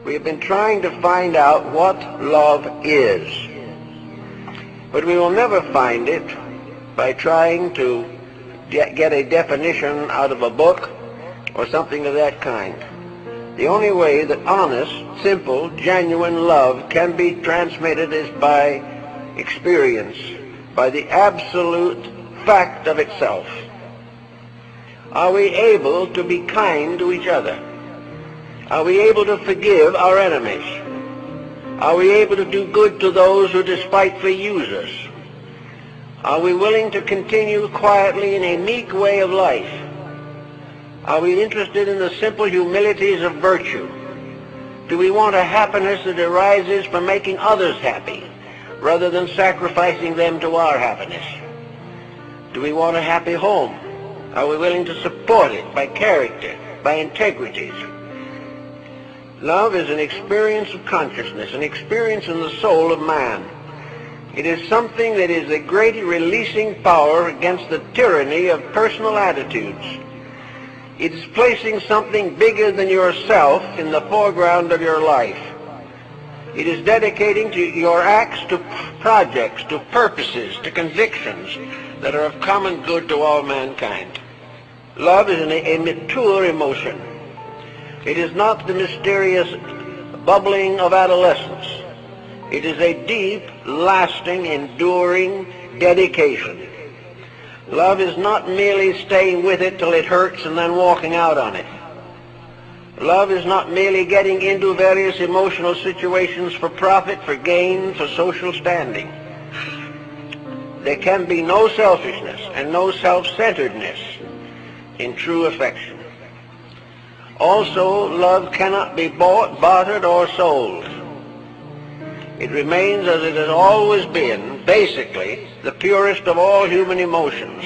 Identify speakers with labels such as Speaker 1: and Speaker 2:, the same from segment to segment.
Speaker 1: We have been trying to find out what love is, but we will never find it by trying to get a definition out of a book or something of that kind. The only way that honest, simple, genuine love can be transmitted is by experience, by the absolute fact of itself. Are we able to be kind to each other? Are we able to forgive our enemies? Are we able to do good to those who despitefully use us? Are we willing to continue quietly in a meek way of life? Are we interested in the simple humilities of virtue? Do we want a happiness that arises from making others happy, rather than sacrificing them to our happiness? Do we want a happy home? Are we willing to support it by character, by integrities? Love is an experience of consciousness, an experience in the soul of man. It is something that is a great releasing power against the tyranny of personal attitudes. It is placing something bigger than yourself in the foreground of your life. It is dedicating to your acts to projects, to purposes, to convictions that are of common good to all mankind. Love is a mature emotion. It is not the mysterious bubbling of adolescence. It is a deep, lasting, enduring dedication. Love is not merely staying with it till it hurts and then walking out on it. Love is not merely getting into various emotional situations for profit, for gain, for social standing. There can be no selfishness and no self-centeredness in true affection. Also, love cannot be bought, bartered, or sold. It remains as it has always been, basically, the purest of all human emotions.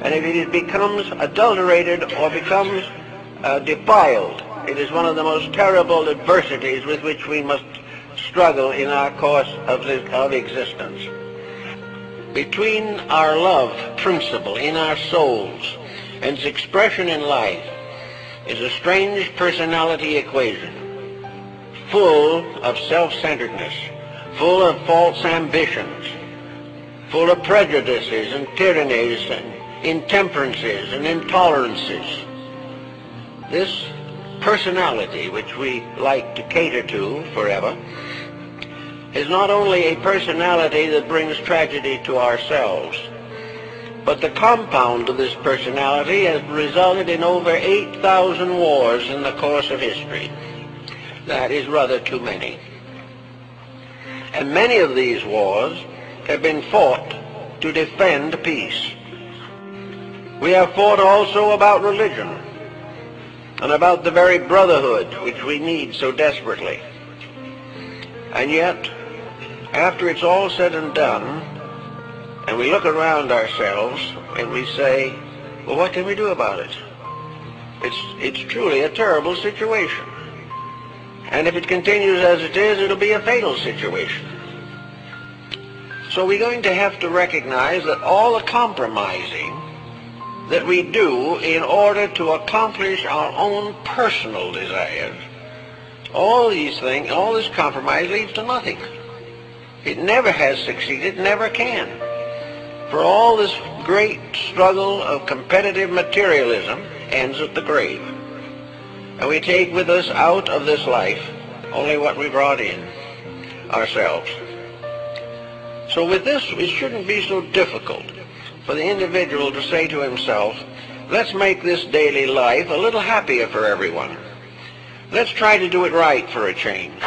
Speaker 1: And if it becomes adulterated or becomes defiled, it is one of the most terrible adversities with which we must struggle in our course of existence. Between our love principle in our souls and its expression in life is a strange personality equation, full of self-centeredness, full of false ambitions, full of prejudices and tyrannies and intemperances and intolerances. This personality, which we like to cater to forever, is not only a personality that brings tragedy to ourselves, but the compound of this personality has resulted in over 8,000 wars in the course of history. That is rather too many. And many of these wars have been fought to defend peace. We have fought also about religion and about the very brotherhood which we need so desperately. And yet, after it's all said and done, and we look around ourselves and we say, well, what can we do about it? It's truly a terrible situation. And if it continues as it is, it'll be a fatal situation. So we're going to have to recognize that all the compromising that we do in order to accomplish our own personal desires, all these things, all this compromise leads to nothing. It never has succeeded, never can. For all this great struggle of competitive materialism ends at the grave. And we take with us out of this life only what we brought in, ourselves. So with this, it shouldn't be so difficult for the individual to say to himself, let's make this daily life a little happier for everyone. Let's try to do it right for a change.